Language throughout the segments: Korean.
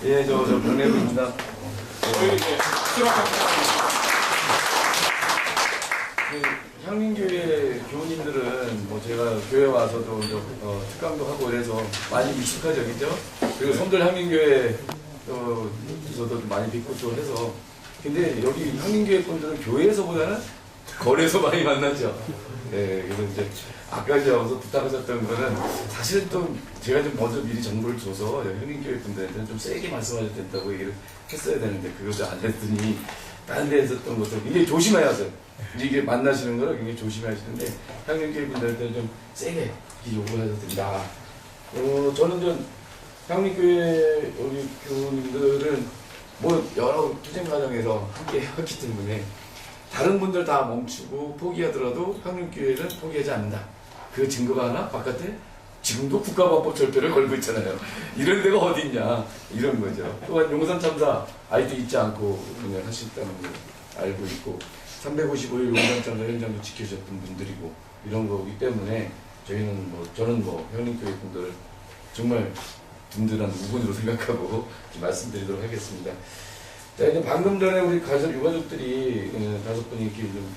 예, 저 박래구입니다. 저희 이제 향민교회 교우님들은 뭐 제가 교회 와서도 특강도 하고 그래서 많이 익숙하죠, 그죠? 그리고 성들 향민교회 저도 많이 뵙고 또 해서 근데 여기 향민교회 분들은 교회에서보다는 거리에서 많이 만나죠. 네, 그래서 이제 아까 이제 와서 부탁하셨던 거는 사실 또 제가 좀 먼저 미리 정보를 줘서 향민교회 분들한테는 좀 세게 말씀하셔야 된다고 얘기를 했어야 되는데 그것도 안 했더니 다른 데에 있었던 것도 굉장히 조심해야 돼요. 이게 만나시는 거를 굉장히 조심하시는데 향민교회 분들한테 좀 세게 요구해도 된다. 저는 좀 향민교회 우리 교우님들은 뭐 여러 투쟁 과정에서 함께 했기 때문에 다른 분들 다 멈추고 포기하더라도 향민교회는 포기하지 않는다. 그 증거가 하나 바깥에 지금도 국가보안법 절표를 걸고 있잖아요. 이런 데가 어디 있냐 이런 거죠. 또한 용산참사 아이도 잊지 않고 그냥 하셨다는 걸 알고 있고 355일 용산참사 현장도 지켜주셨던 분들이고 이런 거기 때문에 저희는 저는 향민교회 분들을 정말 든든한 우군으로 생각하고 말씀드리도록 하겠습니다. 자, 이제 방금 전에 우리 유가족들이 5분이 이렇게 좀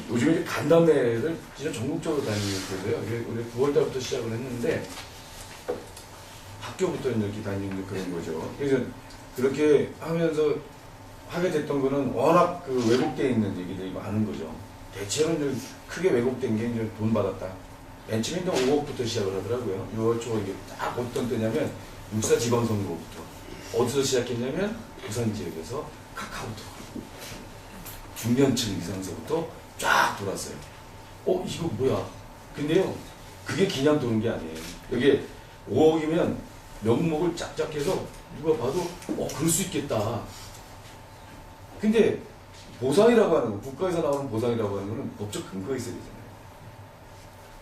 요즘에 이제 간담회를 진짜 전국적으로 다니고요. 우리 9월달부터 시작을 했는데 학교부터 이렇게 다니는 그런 거죠. 그래서 그렇게 하면서 하게 됐던 거는 워낙 그 왜곡되어 있는 얘기들이 많은 거죠. 대체로 이제 크게 왜곡된 게 이제 돈 받았다. 맨 처음에 5억부터 시작을 하더라고요. 6월 초 이게 딱 어떤 때냐면 육사 지방선거부터 어디서 시작했냐면 부산 지역에서 카카오톡 중년층 이상서부터 쫙 돌았어요. 이거 뭐야? 근데요, 그게 그냥 도는 게 아니에요. 여기에 5억이면 명목을 짝짝 해서 누가 봐도 그럴 수 있겠다. 근데 보상이라고 하는 거, 국가에서 나오는 보상이라고 하는 거는 법적 근거가 있어야 되잖아요.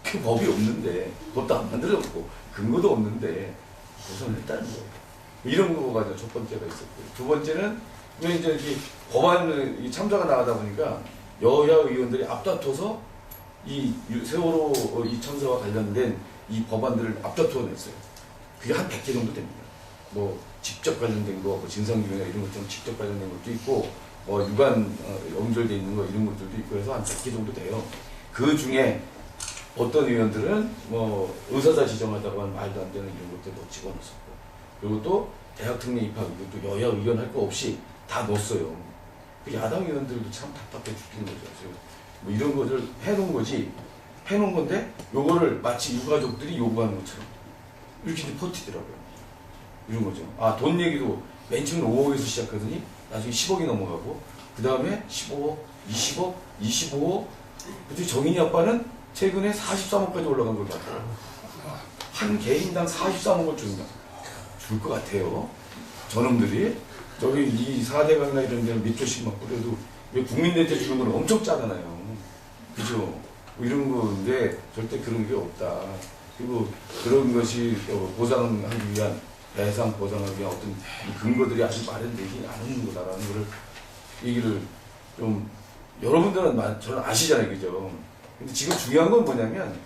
그 법이 없는데, 법도 안 만들어졌고, 근거도 없는데, 보상을 했다는 거예요. 이런 거가 첫 번째가 있었고요. 두 번째는, 이제 이렇게 법안 참사가 나가다 보니까, 여야 의원들이 앞다퉈서 이 세월호 이 참사와 관련된 이 법안들을 앞다투어 냈어요. 그게 한 100개 정도 됩니다. 직접 관련된 거, 진상규명이나 이런 것처럼 직접 관련된 것도 있고, 유관 연결되어 있는 거 이런 것들도 있고 해서 한 100개 정도 돼요. 그 중에 어떤 의원들은 의사자 지정하다고 하는 말도 안 되는 이런 것들 집어넣었고, 그리고 또 대학 특례 입학 이것도 여야 의견 할 거 없이 다 넣었어요. 야당 의원들도 참 답답해 죽겠는 거죠. 이런 것을 해놓은 거지, 해놓은 건데 요거를 마치 유가족들이 요구하는 것처럼 이렇게 버티더라고요. 이런 거죠. 돈 얘기도 맨 처음에 5억에서 시작하더니 나중에 10억이 넘어가고 그 다음에 15억, 20억, 25억. 그때 정인이 아빠는 최근에 43억까지 올라간 걸 봤어요. 한 개인당 43억을 준다. 줄 것 같아요. 저놈들이. 저기 이 4대강이나 이런 데는 몇 조씩 막 뿌려도 왜 국민들한테 주는 건 엄청 짜잖아요. 그죠? 이런 건데 절대 그런 게 없다. 그리고 그런 것이 보상하기 위한 배상 보상하기 위한 어떤 근거들이 아직 마련되지 않은 거다라는 거를 얘기를 좀 여러분들은 저는 아시잖아요. 그죠? 근데 지금 중요한 건 뭐냐면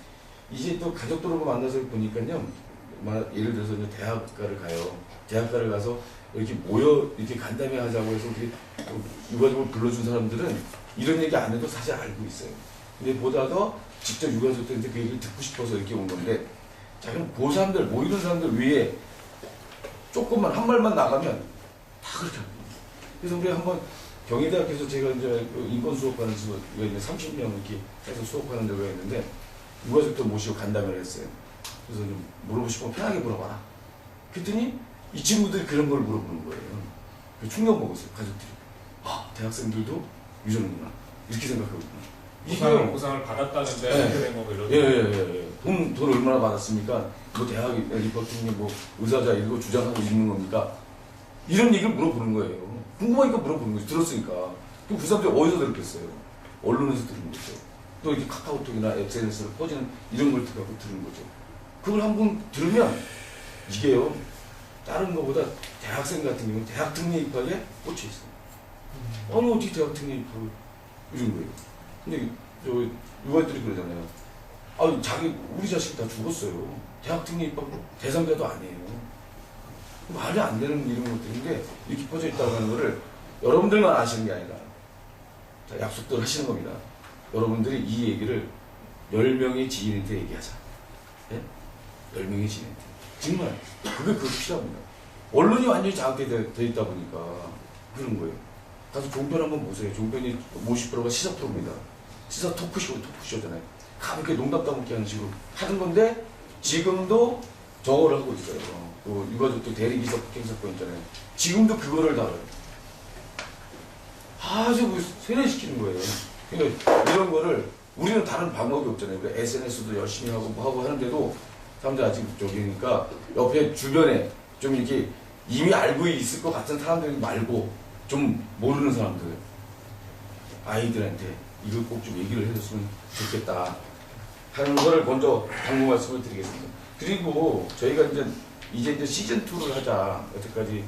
이제 또 가족들하고 만나서 보니까요. 예를 들어서 이제 대학가를 가요. 대학가를 가서 이렇게 모여 이렇게 간담회 하자고 해서 이렇게 유가족을 불러준 사람들은 이런 얘기 안 해도 사실 알고 있어요. 근데 보다 더 직접 유가족들한테 그 얘기를 듣고 싶어서 이렇게 온 건데, 자 그럼 그 사람들 모이는 사람들 위에 조금만 한 말만 나가면 다 그렇게 합니다. 그래서 우리 한번 경희대학에서 제가 이제 인권 수업하는 수가 있는데 30명 이렇게 해서 수업하는 데가 있는데 유가족들 모시고 간담회를 했어요. 그래서 좀 물어보고 싶으면 편하게 물어봐라. 그랬더니 이 친구들이 그런 걸 물어보는 거예요. 충격 먹었어요, 가족들이. 대학생들도 이러는구나. 이렇게 생각하거든요. 보상을 받았다는데 이렇게 된 거고 이런. 예. 돈 얼마나 받았습니까? 대학 입학생이 의사자 이거 주장하고 있는 겁니까? 이런 얘기를 물어보는 거예요. 궁금하니까 물어보는 거죠. 들었으니까. 그럼 그 사람들이 어디서 들었겠어요? 언론에서 들은 거죠. 또 이렇게 카카오톡이나 SNS로 퍼지는 이런 걸 듣고 들은 거죠. 그걸 한번 들으면 이게요. 다른 것보다 대학생 같은 경우는 대학 특례 입학에 꽂혀 있어요. 어떻게 대학 특례 입학을 이런 거예요. 근데 유아들이 그러잖아요. 우리 자식 다 죽었어요. 대학 특례 입학 대상자도 아니에요. 말이 안 되는 이런 것들인데 이렇게 퍼져 있다고 하는 거를 여러분들만 아시는 게 아니라 자, 약속들 하시는 겁니다. 여러분들이 이 얘기를 10명의 지인한테 얘기하자. 예? 10명의 지인한테. 정말 그게 필요합니다. 언론이 완전히 장악돼 있다 보니까 그런 거예요. 가서 종편 한번 보세요. 종편이 50%가 시사 프로입니다. 시사 토크쇼잖아요. 가볍게 농담 따먹게 하는 식으로 하는 건데 지금도 저거를 하고 있어요. 또 유가족들 대리기사 폭행사건 있잖아요. 지금도 그거를 다뤄요. 아주 세뇌시키는 거예요. 그러니까 이런 거를 우리는 다른 방법이 없잖아요. 그러니까 SNS도 열심히 하고 뭐 하고 하는데도 사람들 아직 저기니까 옆에 주변에 좀 이렇게 이미 알고 있을 것 같은 사람들 말고 좀 모르는 사람들 아이들한테 이걸 꼭 좀 얘기를 해줬으면 좋겠다 하는 거를 먼저 당부 말씀을 드리겠습니다. 그리고 저희가 이제 시즌2를 하자. 여태까지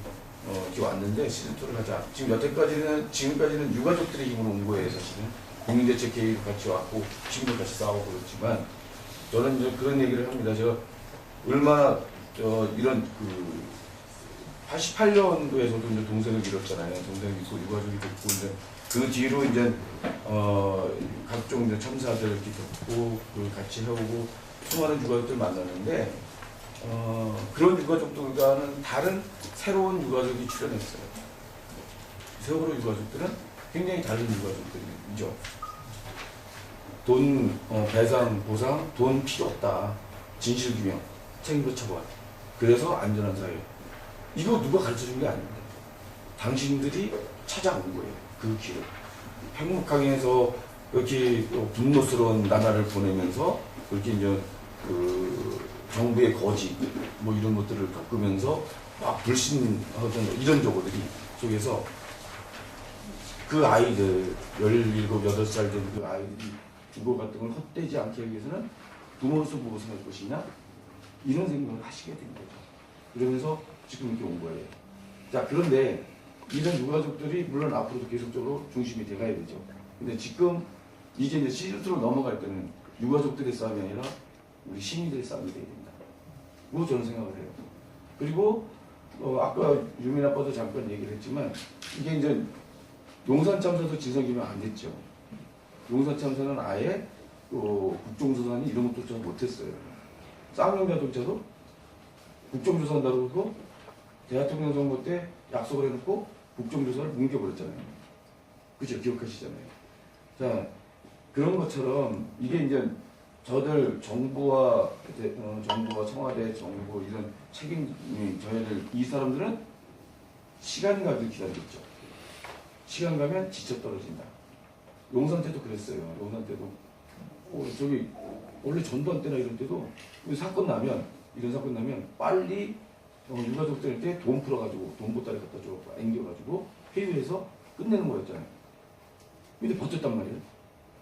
이렇게 왔는데 시즌2를 하자. 지금까지는 유가족들의 힘으로 온 거예요, 사실은. 국민대책회의도 같이 왔고, 지금도 같이 싸우고 그렇지만, 저는 이제 그런 얘기를 합니다. 제가 얼마나, 이런 88년도에서도 이제 동생을 잃었잖아요. 동생을 잃고 유가족이 됐고, 이제 그 뒤로 이제, 각종 이제 참사들 이렇게 겪고, 그걸 같이 해오고, 수많은 유가족들 만났는데, 그런 유가족들과는 다른 새로운 유가족이 출연했어요. 세월호 유가족들은 굉장히 다른 유가족들이죠. 돈, 배상, 보상, 돈 필요 없다. 진실규명, 책임으로 처벌. 그래서 안전한 사회. 이거 누가 가르쳐준 게 아닙니다. 당신들이 찾아온 거예요. 그 길을. 행복하게해서 이렇게 분노스러운 나라를 보내면서 그렇게 이제 정부의 거짓 뭐 이런 것들을 겪으면서 막 불신하던 이런 저거들이 속에서 그 아이들 17, 8살 된 그 아이들이 그거 같은 걸 헛되지 않게 하기 위해서는 부모로서 무엇을 할 것이냐 이런 생각을 하시게 된 거죠. 그러면서 지금 이렇게 온 거예요. 자, 그런데 이런 유가족들이 물론 앞으로도 계속적으로 중심이 돼가야 되죠. 근데 지금 이제 시즌2로 넘어갈 때는 유가족들의 싸움이 아니라 우리 시민들의 싸움이 돼야 된다. 뭐 저는 생각을 해요. 그리고 아까 유민 아빠도 잠깐 얘기를 했지만 이게 이제 용산 참사도 진상규명 안 됐죠. 용산 참사는 아예 국정조사니 이런 것도 좀 못했어요. 쌍용 자동차도 국정조사한다고 그러고 대통령 선거 때 약속을 해놓고 국정조사를 뭉개버렸잖아요. 그죠? 기억하시잖아요. 자, 그런 것처럼 이게 이제 저들 정부와 청와대 정부 이런 책임이 저희들 이 사람들은 시간 가길 기다리겠죠. 시간 가면 지쳐 떨어진다. 용산 때도 그랬어요. 용산 때도 저기 원래 전두환 때나 이런 때도 이런 사건 나면 빨리 유가족들한테 돈 풀어가지고 돈 보따리 갖다 줘 앵겨가지고 회유해서 끝내는 거였잖아요. 근데 버텼단 말이에요.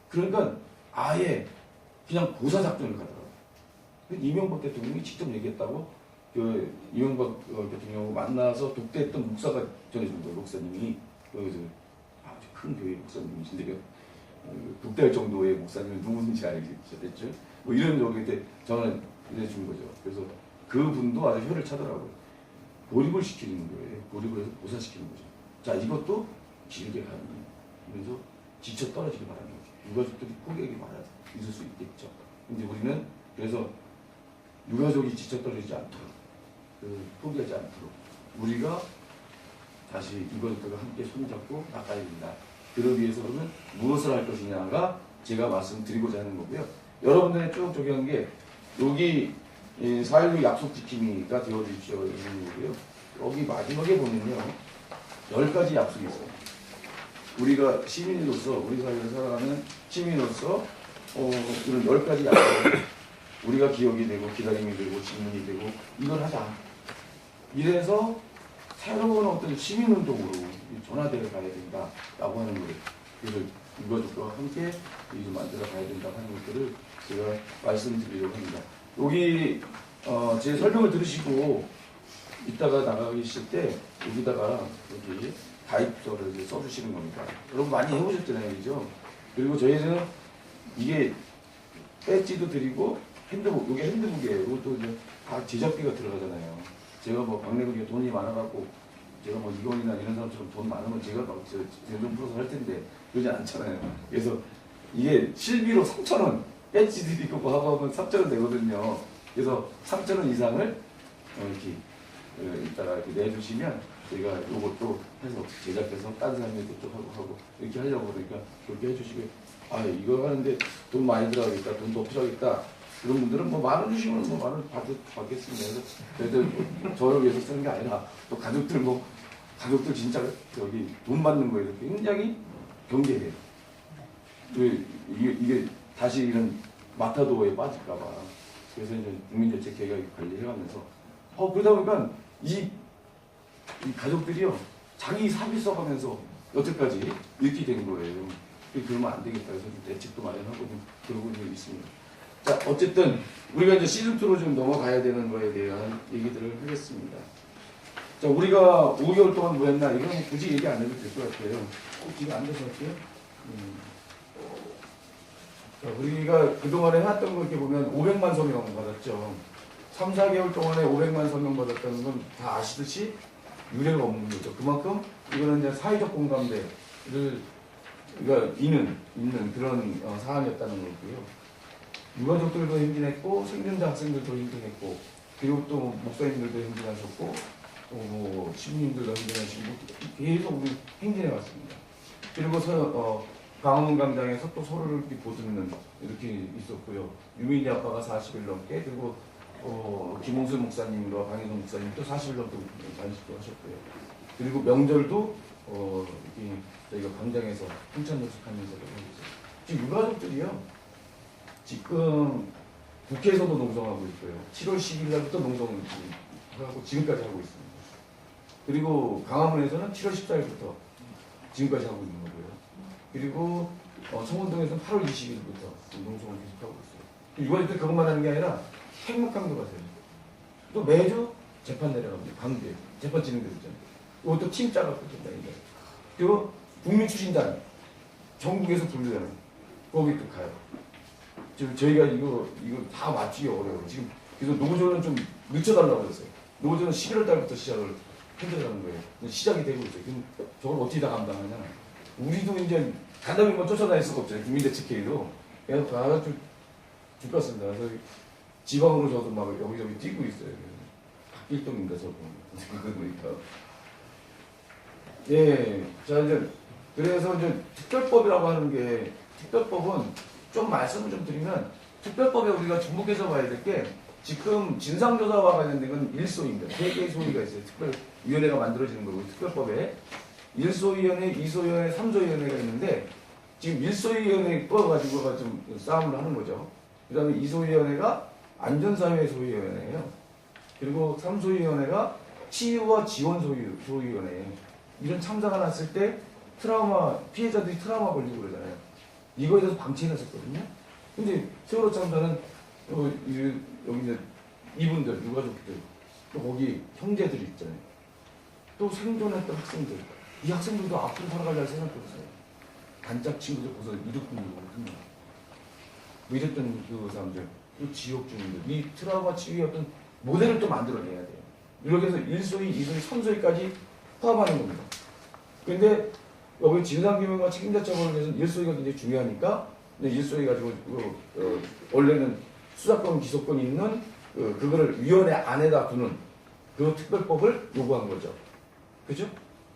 그러니까 아예 그냥 고사 작전을 가더라고요. 이명박 대통령이 직접 얘기했다고 이명박 대통령을 만나서 독대했던 목사가 전해준 거예요. 목사님이 여기서 아주 큰 교회 목사님이신데요. 독대할 정도의 목사님은 누구든지 알겠죠. 뭐 이런 여기 때 저는 해준 거죠. 그래서 그분도 아주 혀를 차더라고요. 고립을 시키는 거예요. 고립을 해서 고사시키는 거죠. 자, 이것도 길게 가면서 지쳐 떨어지기 바라는 거죠. 유가족들이 포기하기 바라는 있을 수 있겠죠. 근데 우리는 그래서 유가족이 지쳐 떨어지지 않도록 포기하지 않도록 우리가 다시 유가족들과 함께 손잡고 나가야 된다. 그러기 위해서는 무엇을 할 것이냐가 제가 말씀드리고자 하는 거고요. 여러분들의 쭉 적용한 게 여기 4.16 약속 지킴이가 되어주십시오 이런 거고요. 여기 마지막에 보면요 10가지 약속이 있어요. 우리가 시민으로서 우리 사회를 살아가는 시민으로서 이런 10가지 약속을 우리가 기억이 되고 기다림이 되고 질문이 되고 이걸 하자. 이래서 새로운 어떤 시민운동으로 전화되어 가야 된다라고 하는 거예요. 그래서 유가족과 함께 이를 만들어 가야 된다고 하는 것들을 제가 말씀드리려고 합니다. 여기 제 설명을 들으시고 이따가 나가실 때 여기다가 여기 가입서를 이제 써주시는 겁니다. 여러분 많이 해보셨잖아요, 그죠? 그리고 저희는 이게 배지도 드리고 핸드북, 이게 핸드북이에요. 이것도 이제 다 제작비가 들어가잖아요. 제가 뭐 박래국에 돈이 많아갖고 제가 뭐 이건이나 이런 사람처럼 돈 많으면 제가 막 좀 풀어서 할 텐데 그러지 않잖아요. 그래서 이게 실비로 3,000원 배지들이 있고 뭐 하고 하면 3,000원 되거든요. 그래서 3,000원 이상을 이렇게 이따가 이렇게 내주시면 저희가 요것도 해서 제작해서 다른 사람들도 좀 하고 이렇게 하려고 그러니까 그렇게 해주시고 아 이거 하는데 돈 많이 들어가겠다 돈 더 필요하겠다 그런 분들은 뭐 10,000원 주시면 뭐 10,000원 받겠습니다. 그래서 저를 위해서 쓰는 게 아니라 또 가족들 가족들 진짜 여기 돈 받는 거에 대해서 굉장히 경계해요. 이게 다시 이런 마타도어에 빠질까봐 그래서 이제 국민대책회가 관리해가면서 그러다 보니까 이 가족들이요 자기 사비 써가면서 여태까지 이렇게 된 거예요. 그러면 안 되겠다 해서 대책도 마련하고 좀 그러고 있습니다. 자 어쨌든 우리가 이제 시즌2로 좀 넘어가야 되는 거에 대한 얘기들을 하겠습니다. 자 우리가 5개월 동안 뭐 했나 이건 굳이 얘기 안 해도 될 것 같아요. 꼭 지금 앉아서 할게요. 자, 우리가 그동안에 해왔던 거 이렇게 보면 500만 서명 받았죠. 3, 4개월 동안에 500만 서명 받았다는 건 다 아시듯이 유례가 없는 거죠. 그만큼 이거는 이제 사회적 공감대를 있는 그런 사안이었다는 거고요. 유가족들도 힘들했고 생존자 학생들도 힘들했고 그리고 또 목사님들도 힘들하셨고 또 시민님들도 힘들하시고 계속 우리 행진해 왔습니다. 그리고 강화문 광장에서 또 서로를 이렇게 보듬는 이렇게 있었고요. 유민이 아빠가 40일 넘게 그리고 김홍수 목사님과 방희동 목사님 또 40일 넘게 단식도 하셨고요. 그리고 명절도 이렇게 저희가 광장에서 풍찬 연습하면서 하고 있어요. 지금 유가족들이요. 지금 국회에서도 농성하고 있고요. 7월 10일 날부터 농성을 하고 지금까지 하고 있습니다. 그리고 강화문에서는 7월 14일부터 지금까지 하고 있는 거고요. 그리고 청운동에서는 8월 20일부터 농성을 계속하고 있어요. 유가족들이 그것만 하는 게 아니라 핵목강도 가세요. 또 매주 재판 내려갑니다. 강제 재판 진행되고 있잖아요. 이것도 팀 짜갖고 된다니까. 그리고 국민추진단 전국에서 불르잖아요. 거기 또 가요. 지금 저희가 이거 다 맞추기 어려워요. 지금 그래서 노조는 좀 늦춰달라고 그랬어요. 노조는 11월 달부터 시작을 해달라는 거예요. 시작이 되고 있어요. 그럼 저걸 어떻게 다 감당하냐. 우리도 이제 간담이만 쫓아다닐 수가 없잖아요. 국민대책회의도. 그래서 다 죽겠습니다. 그래서 지방으로 저도 막 여기저기 뛰고 있어요. 박길동인가 저거. 그러니까. 예. 자, 이제, 그래서 이제 특별법이라고 하는 게, 특별법은 좀 말씀을 좀 드리면, 특별법에 우리가 주목해서 봐야 될 게, 지금 진상조사와 관련된 건 1소입니다. 3개의 소위가 있어요. 특별위원회가 만들어지는 거고, 특별법에. 1소위원회, 2소위원회, 3소위원회가 있는데, 지금 1소위원회 꺼가지고가 좀 싸움을 하는 거죠. 그 다음에 2소위원회가 안전사회 소위원회예요. 그리고 3소위원회가 치유와 지원 소위원회예요. 이런 참사가 났을 때 피해자들이 트라우마 걸리고 그러잖아요. 이거에 대해서 방치해놨었거든요. 근데 세월호 참사는 여기 이제 이분들, 유가족들, 또 거기 형제들이 있잖아요. 또 생존했던 학생들. 이 학생들도 앞으로 살아갈 날 생각도 없어요. 단짝 친구들 벌써 이륙분들고 뭐 이랬던 그 사람들, 또 지역 주민들, 이 트라우마 치유의 어떤 모델을 또 만들어내야 돼요. 이렇게 해서 1소위, 2소위, 3소위까지 포함하는 겁니다. 근데 여기 진상규명과 책임자 처벌을 위해서는 1소위가 굉장히 중요하니까 1소위 가지고 원래는 수사권, 기소권이 있는 그거를 위원회 안에다 두는 그 특별법을 요구한 거죠. 그죠?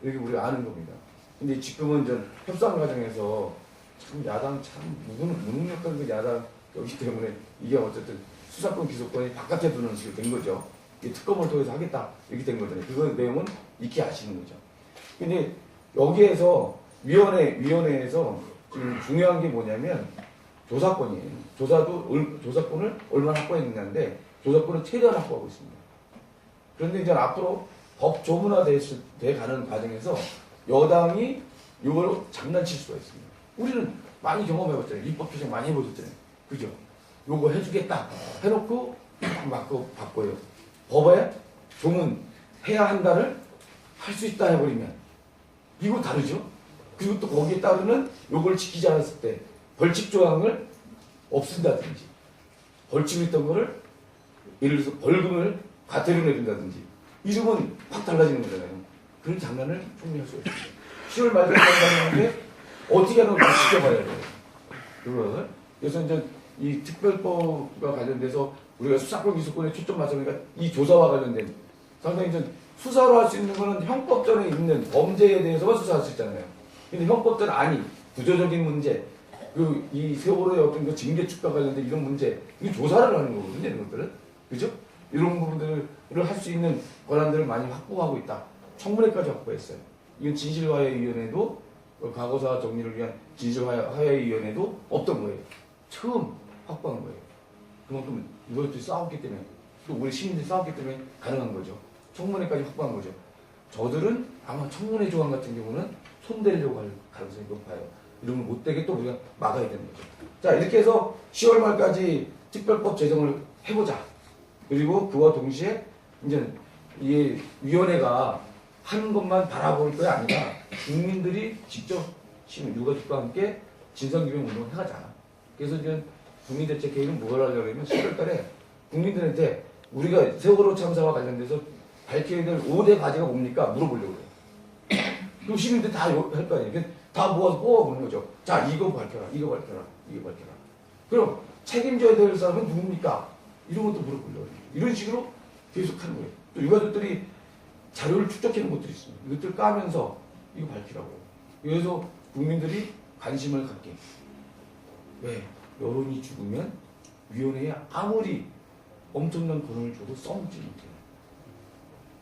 이렇게 우리가 아는 겁니다. 근데 지금은 전 협상 과정에서 참 야당 참 무능력한 그 야당이기 때문에 이게 어쨌든 수사권 기소권이 바깥에 두는 식으로 된 거죠. 특검을 통해서 하겠다 이렇게 된 거잖아요. 그 내용은 익히 아시는 거죠. 근데 여기에서 위원회에서 지금 중요한 게 뭐냐면 조사권이에요. 조사권을 얼마나 확보했느냐인데 조사권을 최대한 확보하고 있습니다. 그런데 이제 앞으로 법 조문화돼 가는 과정에서 여당이 이걸 장난칠 수가 있습니다. 우리는 많이 경험해봤잖아요. 입법 투쟁 많이 해보셨잖아요. 그죠? 요거 해주겠다 해놓고 막 바꿔요. 법에 조문해야 한다를 할 수 있다 해버리면 이거 다르죠? 그리고 또 거기에 따르는 요걸 지키지 않았을 때 벌칙 조항을 없앤다든지 벌칙을 했던 거를 예를 들어서 벌금을 과태료 내린다든지 이름은 확 달라지는 거잖아요. 그런 장난을 충분히 할 수가 있어요. 10월 말까지 한다는데 어떻게 하는 걸 지켜봐야 돼요. 그걸. 그래서 이제 이 특별법과 관련돼서 우리가 수사권 기소권에 초점 맞춰보니까 이 조사와 관련된 상당히 이제 수사로 할 수 있는 거는 형법전에 있는 범죄에 대해서만 수사할 수 있잖아요. 근데 형법전 아니 구조적인 문제, 그 이 세월호의 어떤 그 징계 축과 관련된 이런 문제, 이 조사를 하는 거거든요, 이런 것들은. 그죠? 이런 부분들을 할 수 있는 권한들을 많이 확보하고 있다. 청문회까지 확보했어요. 이건 진실화해위원회도 과거사 정리를 위한 진실화해위원회도 없던 거예요. 처음 확보한 거예요. 그만큼 이것도 싸웠기 때문에 또 우리 시민들이 싸웠기 때문에 가능한 거죠. 청문회까지 확보한 거죠. 저들은 아마 청문회 조항 같은 경우는 손대려고 할 가능성이 높아요. 이런 걸 못되게 또 우리가 막아야 되는 거죠. 자, 이렇게 해서 10월 말까지 특별법 제정을 해보자. 그리고 그와 동시에 이제 이 위원회가 하는 것만 바라볼 게 아니라 국민들이 직접 유가족과 함께 진상규명 운동을 해가자. 그래서 이제 국민대책회의는 뭘 하려면 10월 달에 국민들한테 우리가 세월호 참사와 관련돼서 밝혀야 될 5대 과제가 뭡니까? 물어보려고 그래요. 그럼 시민들 다 할 거 아니에요. 다 모아서 뽑아보는 거죠. 자, 이거 밝혀라, 이거 밝혀라, 이거 밝혀라. 그럼 책임져야 될 사람은 누굽니까? 이런 것도 물어보려고 해요. 이런 식으로 계속 하는 거예요. 또 유가족들이 자료를 축적하는 것들이 있습니다. 이것들을 까면서 이거 밝히라고. 그래서 국민들이 관심을 갖게. 왜? 여론이 죽으면 위원회에 아무리 엄청난 권한을 줘도 써먹지 못해요.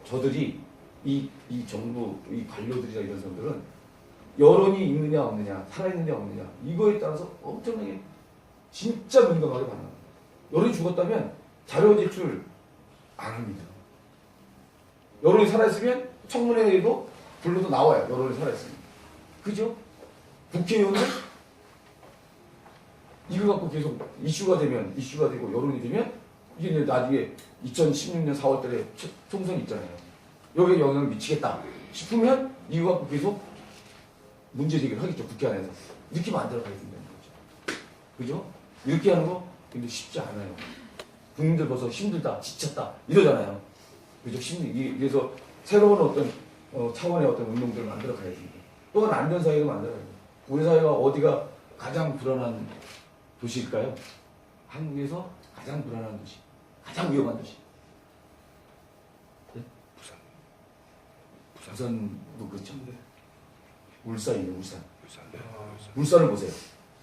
저들이 이 정부, 이 관료들이나 이런 사람들은 여론이 있느냐 없느냐, 살아있느냐 없느냐 이거에 따라서 엄청나게 진짜 민감하게 반응합니다. 여론이 죽었다면 자료 제출 안 합니다. 여론이 살아있으면 청문회에도 불러도 나와요. 여론이 살아있으면. 그죠? 국회의원은 이거 갖고 계속 이슈가 되고 여론이 되면 이게 이제 나중에 2016년 4월 달에 총선이 있잖아요. 여기에 영향을 미치겠다 싶으면 이거 갖고 계속 문제제기를 하겠죠. 국회 안에서. 이렇게 만들어가야 된다는 거죠. 그죠? 이렇게 하는 거 근데 쉽지 않아요. 국민들 벌써 힘들다, 지쳤다 이러잖아요. 그죠? 그래서 새로운 어떤 차원의 어떤 운동들을 만들어 가야 됩니다. 또한 안전사회를 만들어야 돼요. 우리 사회가 어디가 가장 불안한 도시일까요? 한국에서 가장 불안한 도시, 가장 위험한 도시. 네? 부산도 그렇죠. 울산이에요, 울산. 울산을 보세요.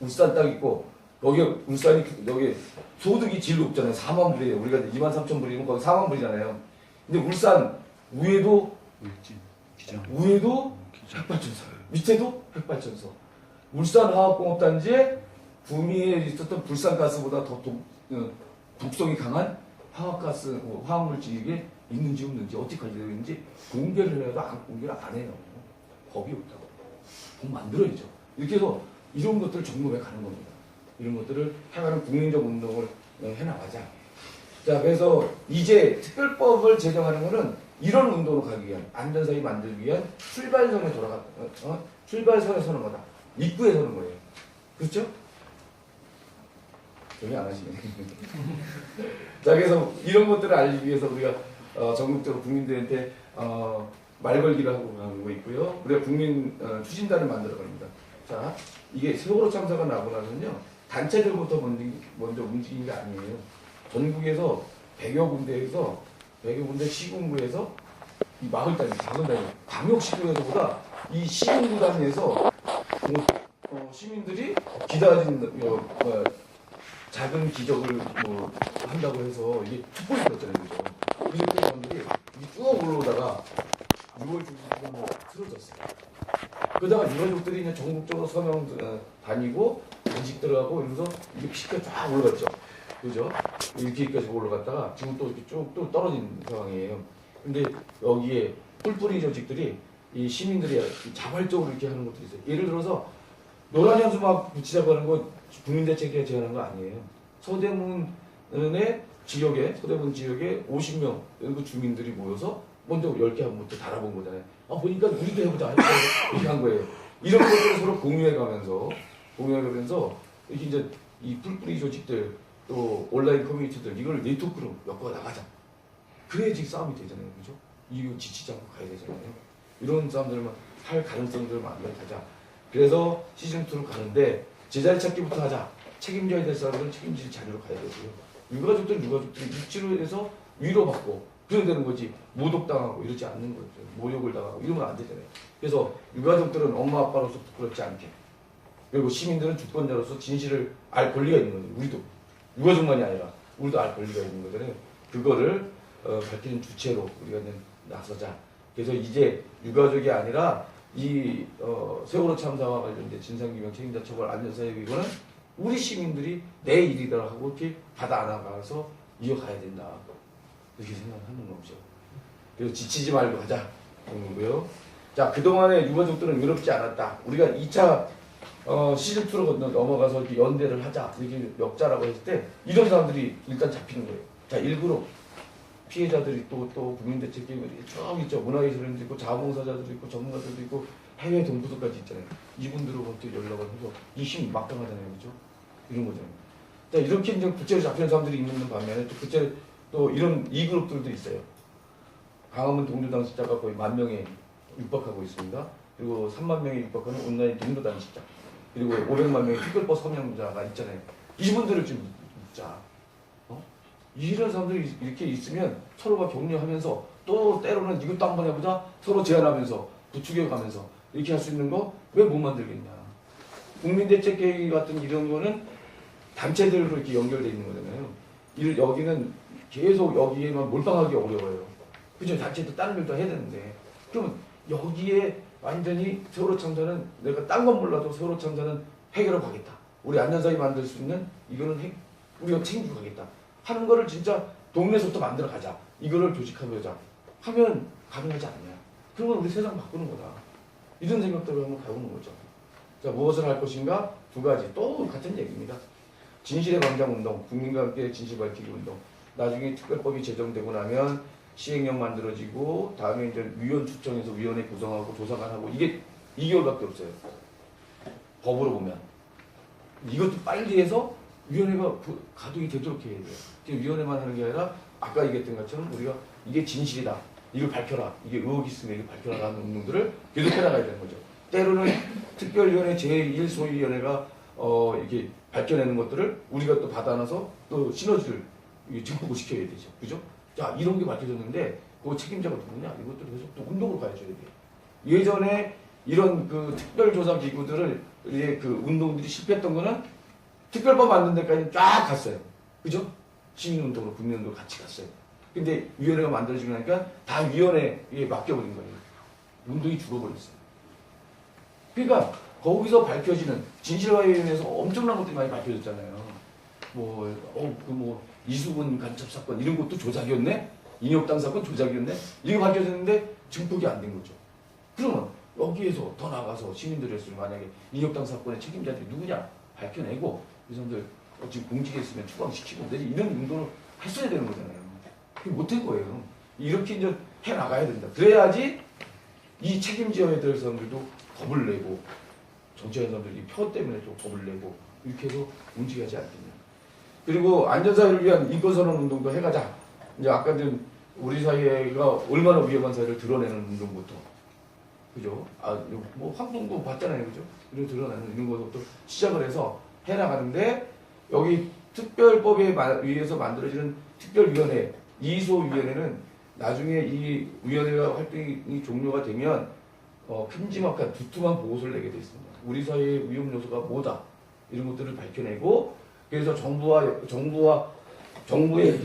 울산 딱 있고 여기 울산이 여기 소득이 제일 높잖아요. 4만 불이에요. 우리가 2만 3천 불이면 거기 4만 불이잖아요. 근데 울산 위에도 핵발전소, 밑에도 핵발전소. 울산 화학공업단지에 구미에 있었던 불산가스보다 더 독성이 강한 화학가스, 화학물질이 이게 있는지 없는지 어떻게 관리되어 있는지 공개를 해도 공개를 안 해요. 법이 없다고. 법 만들어야죠. 이렇게 해서 이런 것들을 점검해 가는 겁니다. 이런 것들을 해가는 국민적 운동을 해나가자. 자, 그래서 이제 특별법을 제정하는 것은 이런 운동으로 가기 위한, 안전사회 만들기 위한 출발선에 출발선에 서는 거다. 입구에 서는 거예요. 그렇죠? 조용히 안 하시네. 자, 그래서 이런 것들을 알리기 위해서 우리가 전국적으로 국민들한테 말 걸기를 하고 있고요. 우리가 국민 추진단을 만들어 갑니다. 자, 이게 세월호 참사가 나고 나서는요, 단체들부터 먼저 움직인 게 아니에요. 전국에서 100여 군데 시군구에서 이 마을 단위, 작은 단위, 광역시군에서보다 이 시군구 단위에서 시민들이 기다린 작은 기적을 한다고 해서 이게 촛불이 들었잖아요, 그죠? 그때 사람들이 쭉 올라오다가 6월 중순에 쓰러졌어요. 그러다가 유가족들이 이제 전국적으로 서명 다니고 간식 들어가고 이러면서 이게 피가 쫙 올라갔죠. 그죠? 이렇게까지 올라갔다가 지금 또 이렇게 쭉 또 떨어진 상황이에요. 근데 여기에 뿔뿔이 조직들이 이 시민들이 자발적으로 이렇게 하는 것들이 있어요. 예를 들어서 노란 현수막 붙이자고 하는 건 국민대책에 제안한 거 아니에요. 서대문 지역에 50명 일부 주민들이 모여서 먼저 10개 한번부터 달아본 거잖아요. 보니까 우리도 해보자 이렇게 한 거예요. 이런 것들을 서로 공유해가면서 이렇게 이제 이 뿔뿔이 조직들 또 온라인 커뮤니티들 이걸 네트워크로 엮어 나가자. 그래야지 싸움이 되잖아요, 그죠? 이거 지치지 않고 가야 되잖아요. 이런 사람들만 할 가능성들을 만들어 가자. 그래서 시즌2로 가는데 제자리 찾기부터 하자. 책임져야 될 사람들은 책임질 자리로 가야 되고요. 유가족들은 유가족들이 육지로 해서 위로받고 그래야 되는 거지. 모독당하고 이러지 않는 거죠. 모욕을 당하고 이러면 안 되잖아요. 그래서 유가족들은 엄마 아빠로서 부끄럽지 않게, 그리고 시민들은 주권자로서 진실을 알 권리가 있는 거죠. 우리도 유가족만이 아니라 우리도 알 권리가 있는 거잖아요. 그거를 밝히는 주체로 우리가 나서자. 그래서 이제 유가족이 아니라 이 세월호 참사와 관련된 진상규명 책임자 처벌 안전사회위원은 우리 시민들이 내 일이다 하고 이렇게 받아 안아가서 이어가야 된다. 이렇게 생각하는 거죠. 그래서 지치지 말고 하자. 그런 거고요. 자, 그동안에 유가족들은 외롭지 않았다. 우리가 2차 시즌2로 넘어가서 이렇게 연대를 하자. 이렇게 역자라고 했을 때 이런 사람들이 일단 잡히는 거예요. 자, 일부러 피해자들이 또 국민대책기구들이 쭉 있죠. 문화예술인도 있고 자원봉사자들도 있고 전문가들도 있고 해외 동부들까지 있잖아요. 이분들로부터 연락을 해서 이 힘이 막강하잖아요. 그죠? 이런 거잖아요. 자, 이렇게 이제 구체로 잡히는 사람들이 있는 반면에 또 구체로 또 이런 2그룹들도 있어요. 광화문 동조 단식자가 거의 10,000명에 육박하고 있습니다. 그리고 3만 명에 육박하는 온라인 동조 단식자. 그리고 500만 명의 특별법 서명자가 있잖아요. 이분들을 좀 묻자. 이런 사람들이 이렇게 있으면 서로가 격려하면서 또 때로는 이것도 한번 해보자 서로 제안하면서 부추겨가면서 이렇게 할 수 있는 거 왜 못 만들겠냐. 국민대책회의 같은 이런 거는 단체들로 이렇게 연결되어 있는 거잖아요. 여기는 계속 여기에만 몰빵하기 어려워요. 그죠? 단체도 다른 일도 해야 되는데. 그러면 여기에 완전히 세월호 참사는 내가 딴 건 몰라도 세월호 참사는 해결하고 가겠다. 우리 안전사회 만들 수 있는 이거는 우리가 챙기고 가겠다. 하는 거를 진짜 동네에서부터 만들어 가자. 이거를 조직하자. 하면 가능하지 않냐. 그러면 우리 세상 바꾸는 거다. 이런 생각들을 한번 가보는 거죠. 자, 무엇을 할 것인가? 2가지. 또 같은 얘기입니다. 진실의 광장 운동, 국민과 함께 진실 밝히기 운동. 나중에 특별법이 제정되고 나면 시행령 만들어지고 다음에 이제 위원 추천해서 위원회 구성하고 조사관 하고 이게 2개월밖에 없어요. 법으로 보면. 이것도 빨리 해서 위원회가 가동이 되도록 해야 돼요. 지금 위원회만 하는 게 아니라 아까 얘기했던 것처럼 우리가 이게 진실이다. 이걸 밝혀라. 이게 의혹이 있으면 이걸 밝혀라 하는 운동들을 계속 해나가야 되는 거죠. 때로는 특별위원회 제1소위원회가 이렇게 밝혀내는 것들을 우리가 또 받아놔서 또 시너지를 증폭을 시켜야 되죠. 그죠? 자, 이런 게 밝혀졌는데 그 책임자가 누구냐? 이것들을 계속 또 운동으로 가야줘야 돼요. 예전에 이런 그 특별조사 기구들을 그 운동들이 실패했던 거는 특별법 만든 데까지 쫙 갔어요. 그죠? 시민운동으로 국민운동으로 같이 갔어요. 근데 위원회가 만들어지고 나니까 다 위원회에 맡겨버린 거예요. 운동이 죽어버렸어요. 그러니까 거기서 밝혀지는 진실화위원회에서 엄청난 것들이 많이 밝혀졌잖아요. 이수근 간첩 사건 이런 것도 조작이었네? 인혁당 사건 조작이었네? 이게 밝혀졌는데 증폭이 안 된 거죠. 그러면 여기에서 더 나가서 시민들이 했으면 만약에 인혁당 사건의 책임자들이 누구냐 밝혀내고 이 사람들 지금 공직에 있으면 추방시키고 이런 운동을 했어야 되는 거잖아요. 그게 못한 거예요. 이렇게 이제 해나가야 된다. 그래야지 이 책임져야 될 사람들도 겁을 내고 정치하는 사람들이 표 때문에 또 겁을 내고 이렇게 해서 움직여야지 않겠냐. 그리고 안전사회를 위한 인권선언 운동도 해가자. 이제 아까 전 우리 사회가 얼마나 위험한 사회를 드러내는 운동부터. 그죠? 황동도 봤잖아요. 그죠? 이런 드러내는 이런 것부터 시작을 해서 해나가는데 여기 특별법에 의해서 만들어지는 특별위원회, 이소위원회는 나중에 이 위원회가 활동이 종료가 되면 큼지막한 두툼한 보고서를 내게 되어 있습니다. 우리 사회의 위험 요소가 뭐다 이런 것들을 밝혀내고 그래서 정부에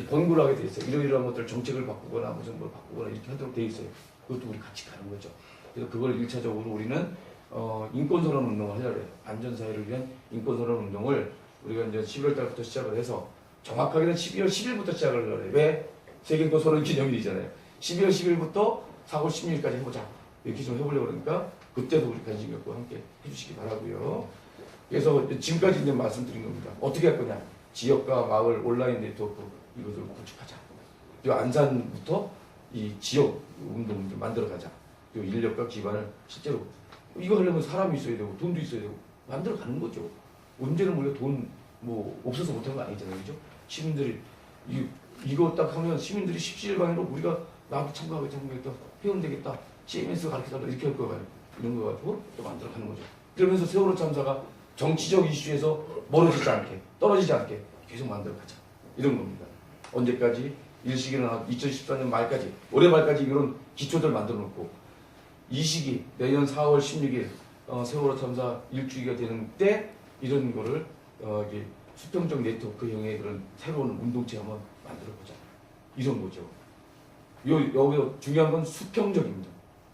권고를 하게 되어 있어요. 이러이러한 것들 정책을 바꾸거나 무슨 걸 바꾸거나 이렇게 하도록 되어 있어요. 그것도 우리 같이 가는 거죠. 그래서 그걸 1차적으로 우리는 인권선언 운동을 하려고 해요. 안전사회를 위한 인권선언 운동을 우리가 이제 11월 달부터 시작을 해서 정확하게는 12월 10일부터 시작을 하려고 해요. 왜? 세계인권선언 기념일이잖아요. 12월 10일부터 4월 16일까지 해보자. 이렇게 좀 해보려고 그러니까 그때도 우리 관심 갖고 함께 해주시기 바라고요. 그래서 지금까지 이제 말씀드린 겁니다. 어떻게 할 거냐? 지역과 마을 온라인 네트워크 이것을 구축하자. 그리고 안산부터 이 지역 운동을 만들어가자. 그리고 인력과 기반을 실제로 이거 하려면 사람이 있어야 되고 돈도 있어야 되고 만들어가는 거죠. 언제는 우리가 돈 없어서 못하는 거 아니잖아요. 그죠? 시민들이 이거 딱 하면 시민들이 십시일반으로 우리가 나도 참가하겠다. 회원 되겠다. CMS 가르쳐달라. 이렇게 할 거예요. 이런 거 가지고 또 만들어 가는 거죠. 그러면서 세월호 참사가 정치적 이슈에서 멀어지지 않게, 떨어지지 않게 계속 만들어 가자. 이런 겁니다. 언제까지? 일시기는 2014년 말까지, 올해 말까지 이런 기초들 만들어 놓고, 이 시기, 내년 4월 16일, 세월호 참사 1주기가 되는 때, 이런 거를, 이게 수평적 네트워크형의 그런 새로운 운동체 한번 만들어 보자. 이런 거죠. 여기서 중요한 건 수평적입니다.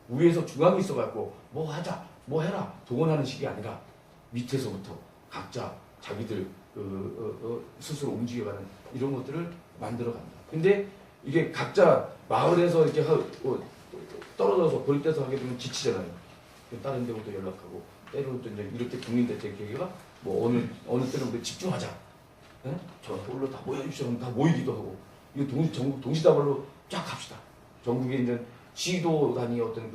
위에서 중앙이 있어갖고, 뭐 하자, 뭐 해라, 동원하는 식이 아니라, 밑에서부터 각자 자기들 스스로 움직여가는 이런 것들을 만들어 간다. 근데 이게 각자 마을에서 이렇게 떨어져서 벌떼서 하게 되면 지치잖아요. 다른 데부터 연락하고 때로는 또 이제 이렇게 국민대책회의가 뭐 어느 때는 집중하자. 예? 저 홀로 다 모여주십시오. 하면 다 모이기도 하고 이거 전국 동시다발로 쫙 합시다. 전국에 있는 시도 단위 어떤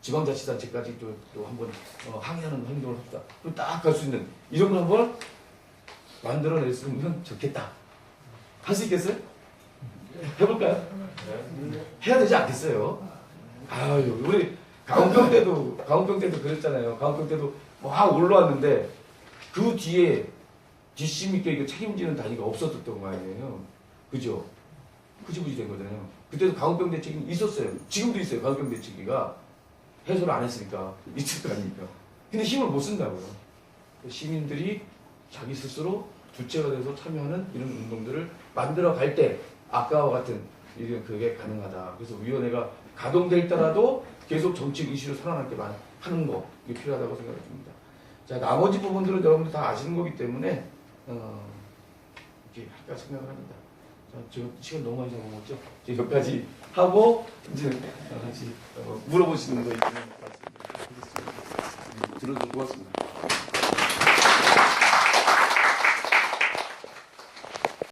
지방자치단체까지 또 한번 항의하는 행동을 합시다. 그럼 딱 갈 수 있는 이런 걸 한번 만들어냈으면 좋겠다. 할 수 있겠어요? 해볼까요? 해야 되지 않겠어요? 아유, 우리 강원병 때도 그랬잖아요. 강원병 때도 막 올라왔는데 그 뒤에 뒷심 있게 이거 책임지는 단위가 없었던 거 아니에요. 그죠? 흐지부지 된 거잖아요. 그때도 강원병 대책이 있었어요. 지금도 있어요. 강원병 대책위가 해소를 안 했으니까 있을 거 아닙니까? 근데 힘을 못 쓴다고요. 시민들이 자기 스스로 주체가 돼서 참여하는 이런 운동들을 만들어 갈 때 아까와 같은 이런 그게 가능하다. 그래서 위원회가 가동될 때라도 계속 정책 이슈를 살아남게 하는 거 이게 필요하다고 생각이 듭니다. 자, 나머지 부분들은 여러분들 다 아시는 거기 때문에 이렇게 할까 생각을 합니다. 자, 저 시간 너무 많이 잡아먹었죠? 이제 여기까지 하고 이제 같이 물어보시는 거 있으면 들어주고 고맙습니다.